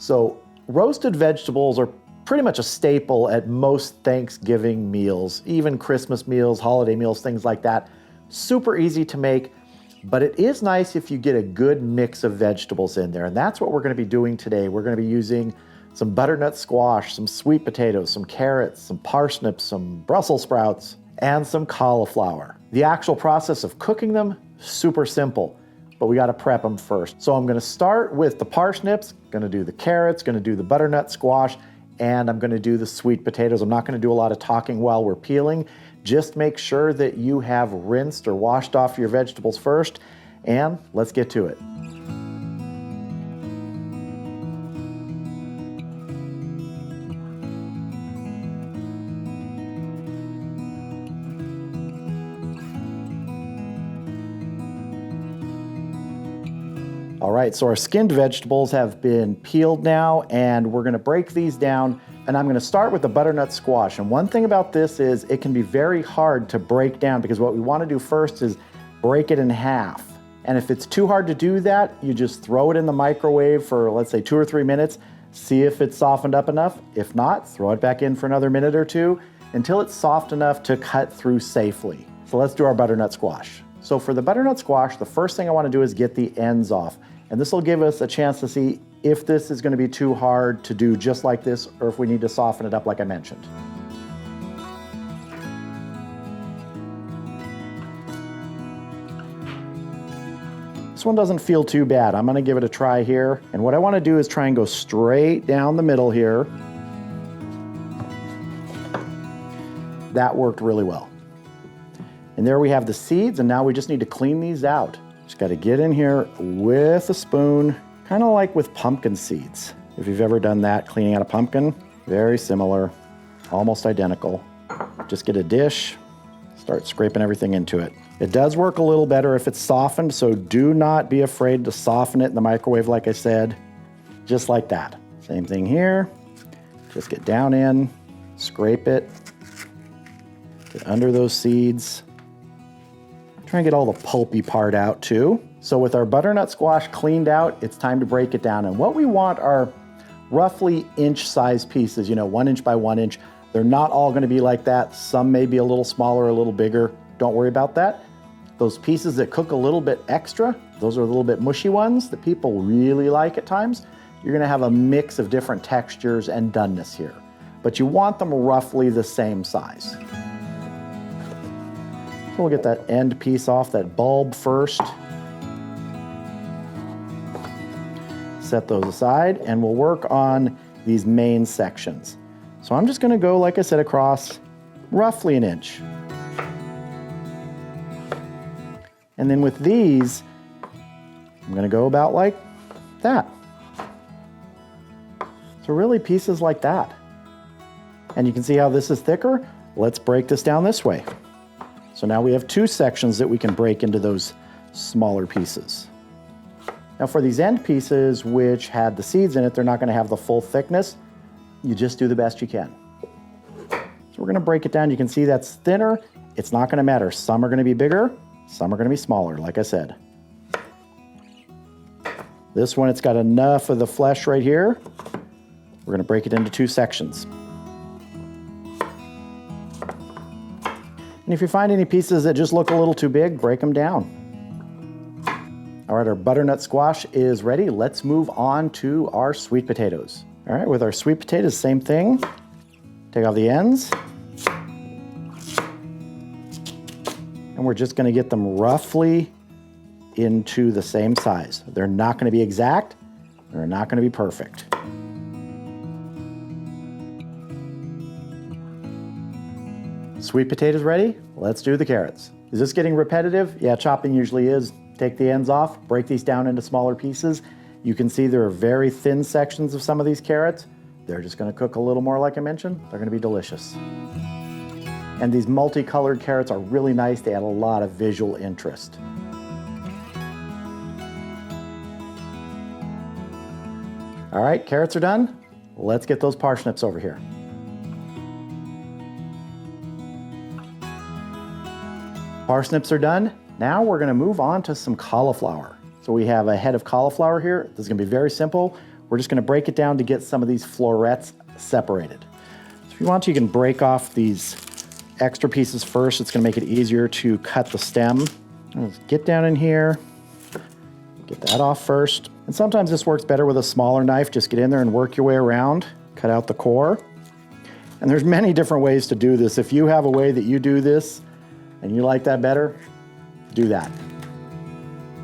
So roasted vegetables are pretty much a staple at most Thanksgiving meals, even Christmas meals, holiday meals, things like that. Super easy to make, but it is nice if you get a good mix of vegetables in there. And that's what we're going to be doing today. We're going to be using some butternut squash, some sweet potatoes, some carrots, some parsnips, some Brussels sprouts, and some cauliflower. The actual process of cooking them, super simple, but we got to prep them first. So I'm going to start with the parsnips, going to do the carrots, going to do the butternut squash, and I'm going to do the sweet potatoes. I'm not going to do a lot of talking while we're peeling. Just make sure that you have rinsed or washed off your vegetables first, and let's get to it. All right, so our skinned vegetables have been peeled now, and we're gonna break these down, and I'm gonna start with the butternut squash. And one thing about this is it can be very hard to break down because what we wanna do first is break it in half. And if it's too hard to do that, you just throw it in the microwave for, let's say, 2 or 3 minutes, see if it's softened up enough. If not, throw it back in for another minute or two until it's soft enough to cut through safely. So let's do our butternut squash. So for the butternut squash, the first thing I wanna do is get the ends off. And this will give us a chance to see if this is going to be too hard to do just like this, or if we need to soften it up like I mentioned. This one doesn't feel too bad. I'm going to give it a try here. And what I want to do is try and go straight down the middle here. That worked really well. And there we have the seeds, and now we just need to clean these out. Just got to get in here with a spoon, kind of like with pumpkin seeds. If you've ever done that, cleaning out a pumpkin, very similar, almost identical. Just get a dish, start scraping everything into it. It does work a little better if it's softened, so do not be afraid to soften it in the microwave like I said, just like that. Same thing here, just get down in, scrape it, get under those seeds. Try and get all the pulpy part out too. So with our butternut squash cleaned out, it's time to break it down. And what we want are roughly inch-sized pieces, 1 inch by 1 inch. They're not all gonna be like that. Some may be a little smaller, a little bigger. Don't worry about that. Those pieces that cook a little bit extra, those are a little bit mushy ones that people really like at times. You're gonna have a mix of different textures and doneness here. But you want them roughly the same size. We'll get that end piece off, that bulb first. Set those aside, and we'll work on these main sections. So I'm just gonna go, like I said, across roughly 1 inch. And then with these, I'm gonna go about like that. So really pieces like that. And you can see how this is thicker. Let's break this down this way. So now we have 2 sections that we can break into those smaller pieces. Now for these end pieces, which had the seeds in it, they're not gonna have the full thickness. You just do the best you can. So we're gonna break it down. You can see that's thinner. It's not gonna matter. Some are gonna be bigger, some are gonna be smaller, like I said. This one, it's got enough of the flesh right here. We're gonna break it into 2 sections. And if you find any pieces that just look a little too big, break them down. All right, our butternut squash is ready. Let's move on to our sweet potatoes. All right, with our sweet potatoes, same thing. Take off the ends. And we're just gonna get them roughly into the same size. They're not gonna be exact, they're not gonna be perfect. Sweet potatoes ready? Let's do the carrots. Is this getting repetitive? Yeah, chopping usually is. Take the ends off, break these down into smaller pieces. You can see there are very thin sections of some of these carrots. They're just gonna cook a little more like I mentioned. They're gonna be delicious. And these multicolored carrots are really nice. They add a lot of visual interest. All right, carrots are done. Let's get those parsnips over here. Parsnips are done. Now we're gonna move on to some cauliflower. So we have a head of cauliflower here. This is gonna be very simple. We're just gonna break it down to get some of these florets separated. So if you want to, you can break off these extra pieces first. It's gonna make it easier to cut the stem. Let's get down in here, get that off first. And sometimes this works better with a smaller knife. Just get in there and work your way around, cut out the core. And there's many different ways to do this. If you have a way that you do this and you like that better, do that.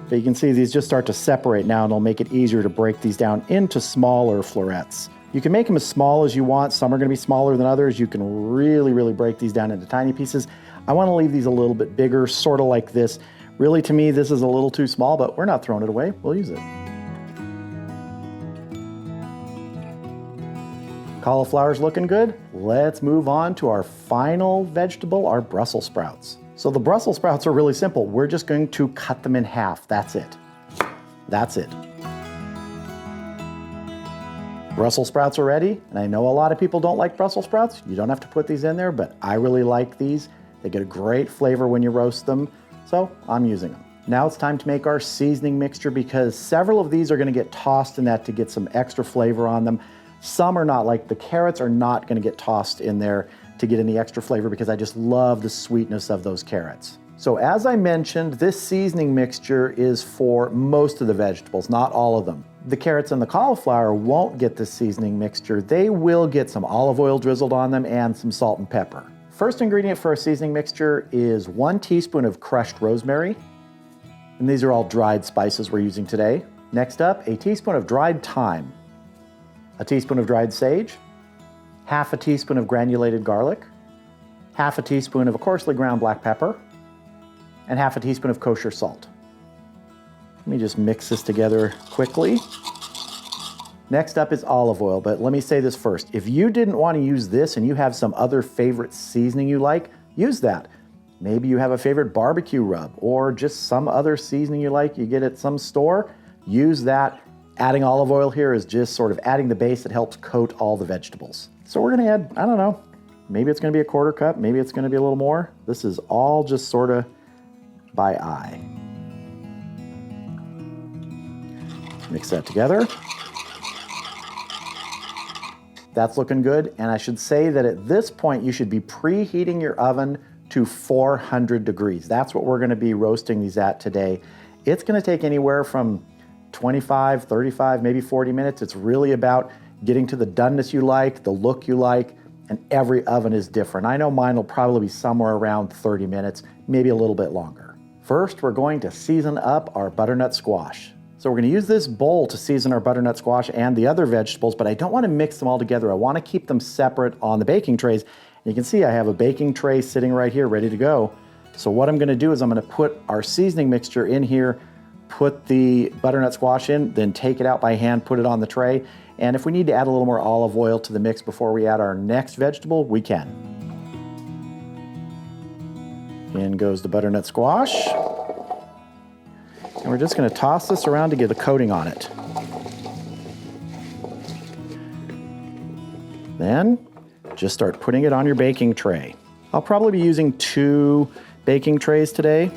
But you can see these just start to separate now, and it'll make it easier to break these down into smaller florets. You can make them as small as you want. Some are gonna be smaller than others. You can really break these down into tiny pieces. I wanna leave these a little bit bigger, sort of like this. Really, to me, this is a little too small, but we're not throwing it away. We'll use it. Cauliflower's looking good. Let's move on to our final vegetable, our Brussels sprouts. So the Brussels sprouts are really simple. We're just going to cut them in half. That's it. That's it. Brussels sprouts are ready, and I know a lot of people don't like Brussels sprouts. You don't have to put these in there, but I really like these. They get a great flavor when you roast them, so I'm using them. Now it's time to make our seasoning mixture, because several of these are gonna get tossed in that to get some extra flavor on them. Some are not, like the carrots are not gonna get tossed in there to get any extra flavor, because I just love the sweetness of those carrots. So as I mentioned, this seasoning mixture is for most of the vegetables, not all of them. The carrots and the cauliflower won't get this seasoning mixture. They will get some olive oil drizzled on them and some salt and pepper. First ingredient for our seasoning mixture is 1 teaspoon of crushed rosemary. And these are all dried spices we're using today. Next up, a teaspoon of dried thyme, a teaspoon of dried sage, half a teaspoon of granulated garlic, half a teaspoon of a coarsely ground black pepper, and half a teaspoon of kosher salt. Let me just mix this together quickly. Next up is olive oil, but let me say this first. If you didn't want to use this and you have some other favorite seasoning you like, use that. Maybe you have a favorite barbecue rub or just some other seasoning you like you get at some store, use that. Adding olive oil here is just sort of adding the base that helps coat all the vegetables. So we're gonna add, I don't know, maybe it's gonna be a 1/4 cup, maybe it's gonna be a little more. This is all just sort of by eye. Mix that together. That's looking good, and I should say that at this point you should be preheating your oven to 400 degrees. That's what we're gonna be roasting these at today. It's gonna take anywhere from 25, 35, maybe 40 minutes. It's really about getting to the doneness you like, the look you like, and every oven is different. I know mine will probably be somewhere around 30 minutes, maybe a little bit longer. First, we're going to season up our butternut squash. So we're gonna use this bowl to season our butternut squash and the other vegetables, but I don't wanna mix them all together. I wanna keep them separate on the baking trays. And you can see I have a baking tray sitting right here, ready to go. So what I'm gonna do is I'm gonna put our seasoning mixture in here, put the butternut squash in, then take it out by hand, put it on the tray. And if we need to add a little more olive oil to the mix before we add our next vegetable, we can. In goes the butternut squash. And we're just gonna toss this around to get a coating on it. Then, just start putting it on your baking tray. I'll probably be using 2 baking trays today.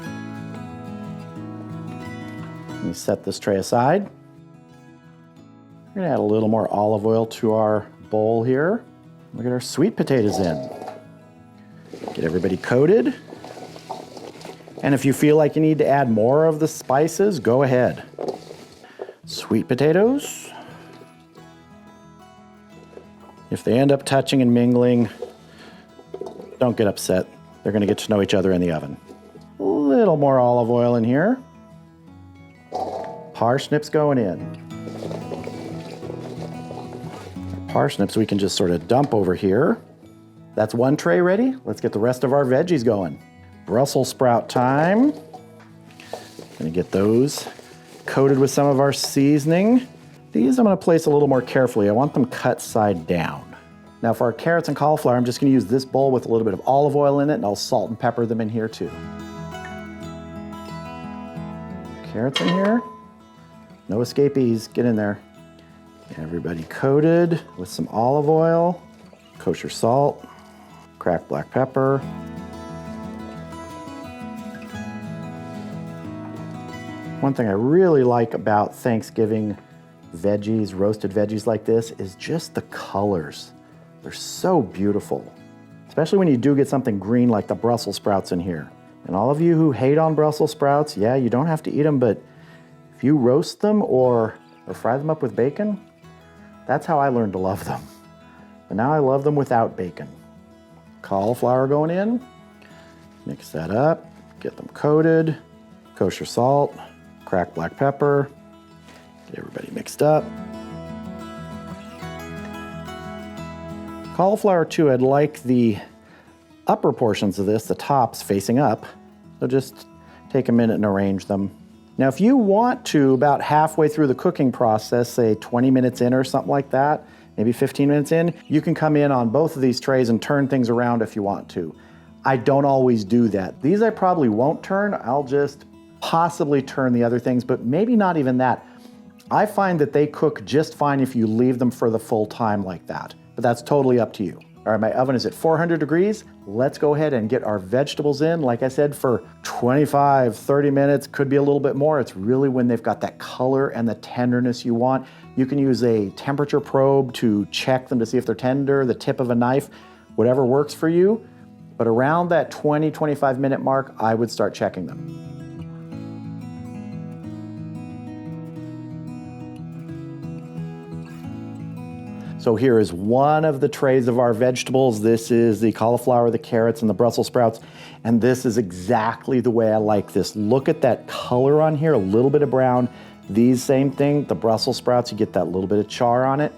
Let me set this tray aside. We're gonna add a little more olive oil to our bowl here. We'll get our sweet potatoes in. Get everybody coated. And if you feel like you need to add more of the spices, go ahead. Sweet potatoes. If they end up touching and mingling, don't get upset. They're gonna get to know each other in the oven. A little more olive oil in here. Parsnips going in. Parsnips we can just sort of dump over here. That's 1 tray ready. Let's get the rest of our veggies going. Brussels sprout time. Gonna get those coated with some of our seasoning. These I'm gonna place a little more carefully. I want them cut side down. Now for our carrots and cauliflower, I'm just gonna use this bowl with a little bit of olive oil in it, and I'll salt and pepper them in here too. Carrots in here. No escapees, get in there. Everybody coated with some olive oil, kosher salt, cracked black pepper. One thing I really like about Thanksgiving veggies, roasted veggies like this, is just the colors. They're so beautiful, especially when you do get something green like the Brussels sprouts in here. And all of you who hate on Brussels sprouts, yeah, you don't have to eat them, but if you roast them or fry them up with bacon, that's how I learned to love them. But now I love them without bacon. Cauliflower going in, mix that up, get them coated, kosher salt, cracked black pepper, get everybody mixed up. Cauliflower too, I'd like the upper portions of this, the tops, facing up. So just take a minute and arrange them. Now if you want to, about halfway through the cooking process, say 20 minutes in or something like that, maybe 15 minutes in, you can come in on both of these trays and turn things around if you want to. I don't always do that. These I probably won't turn. I'll just possibly turn the other things, but maybe not even that. I find that they cook just fine if you leave them for the full time like that, but that's totally up to you. All right, my oven is at 400 degrees. Let's go ahead and get our vegetables in. Like I said, for 25, 30 minutes, could be a little bit more. It's really when they've got that color and the tenderness you want. You can use a temperature probe to check them to see if they're tender, the tip of a knife, whatever works for you. But around that 20, 25 minute mark, I would start checking them. So here is one of the trays of our vegetables. This is the cauliflower, the carrots, and the Brussels sprouts. And this is exactly the way I like this. Look at that color on here, a little bit of brown. These same thing, the Brussels sprouts, you get that little bit of char on it.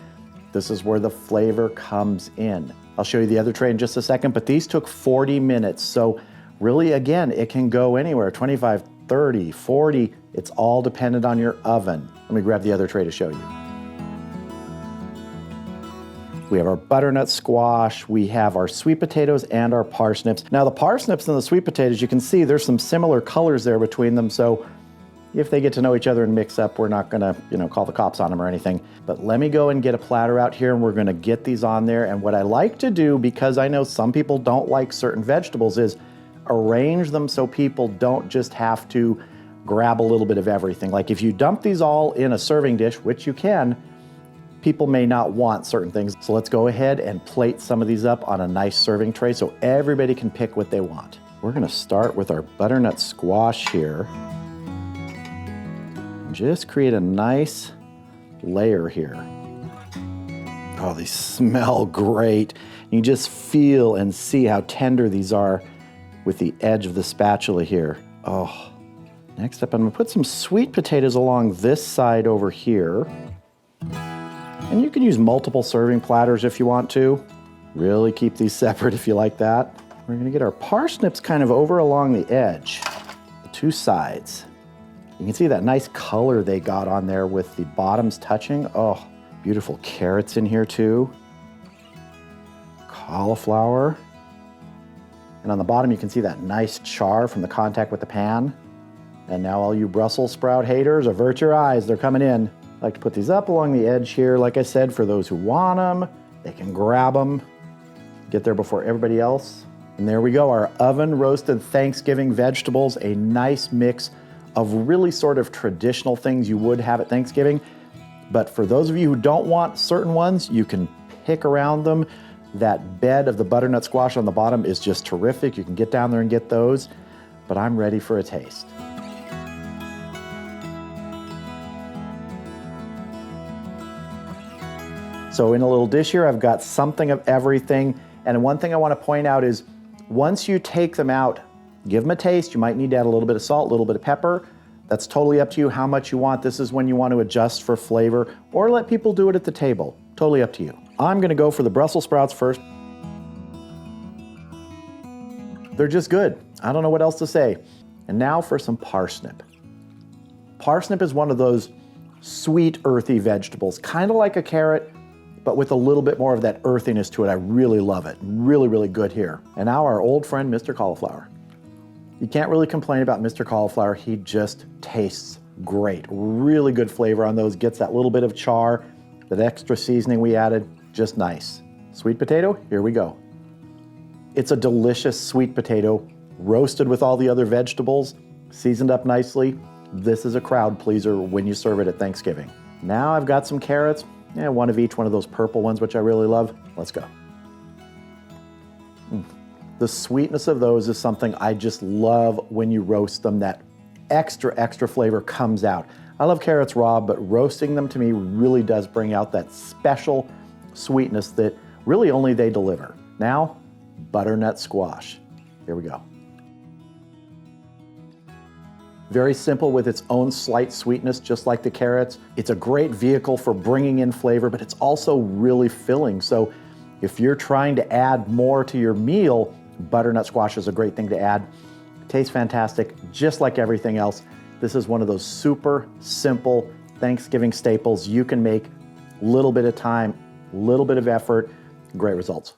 This is where the flavor comes in. I'll show you the other tray in just a second, but these took 40 minutes. So really, again, it can go anywhere, 25, 30, 40. It's all dependent on your oven. Let me grab the other tray to show you. We have our butternut squash, we have our sweet potatoes and our parsnips. Now the parsnips and the sweet potatoes, you can see there's some similar colors there between them, so if they get to know each other and mix up, we're not gonna, call the cops on them or anything. But let me go and get a platter out here and we're gonna get these on there. And what I like to do, because I know some people don't like certain vegetables, is arrange them so people don't just have to grab a little bit of everything. Like if you dump these all in a serving dish, which you can, people may not want certain things. So let's go ahead and plate some of these up on a nice serving tray so everybody can pick what they want. We're gonna start with our butternut squash here. Just create a nice layer here. Oh, these smell great. You just feel and see how tender these are with the edge of the spatula here. Oh, next up I'm gonna put some sweet potatoes along this side over here. And you can use multiple serving platters if you want to. Really keep these separate if you like that. We're gonna get our parsnips kind of over along the edge, the two sides. You can see that nice color they got on there with the bottoms touching. Oh, beautiful carrots in here too. Cauliflower. And on the bottom you can see that nice char from the contact with the pan. And now all you Brussels sprout haters, avert your eyes, they're coming in. I like to put these up along the edge here. Like I said, for those who want them, they can grab them, get there before everybody else. And there we go, our oven roasted Thanksgiving vegetables, a nice mix of really sort of traditional things you would have at Thanksgiving. But for those of you who don't want certain ones, you can pick around them. That bed of the butternut squash on the bottom is just terrific. You can get down there and get those, but I'm ready for a taste. So in a little dish here, I've got something of everything. And one thing I want to point out is once you take them out, give them a taste. You might need to add a little bit of salt, a little bit of pepper. That's totally up to you how much you want. This is when you want to adjust for flavor or let people do it at the table. Totally up to you. I'm going to go for the Brussels sprouts first. They're just good. I don't know what else to say. And now for some parsnip. Parsnip is one of those sweet, earthy vegetables, kind of like a carrot, but with a little bit more of that earthiness to it. I really love it. Really, really good here. And now our old friend, Mr. Cauliflower. You can't really complain about Mr. Cauliflower. He just tastes great. Really good flavor on those. Gets that little bit of char, that extra seasoning we added, just nice. Sweet potato, here we go. It's a delicious sweet potato, roasted with all the other vegetables, seasoned up nicely. This is a crowd pleaser when you serve it at Thanksgiving. Now I've got some carrots, one of each, one of those purple ones, which I really love. Let's go. The sweetness of those is something I just love when you roast them. That extra flavor comes out. I love carrots raw, but roasting them to me really does bring out that special sweetness that really only they deliver. Now, butternut squash. Here we go. Very simple with its own slight sweetness, just like the carrots. It's a great vehicle for bringing in flavor, but it's also really filling. So if you're trying to add more to your meal, butternut squash is a great thing to add. Tastes fantastic, just like everything else. This is one of those super simple Thanksgiving staples you can make. Little bit of time, little bit of effort, great results.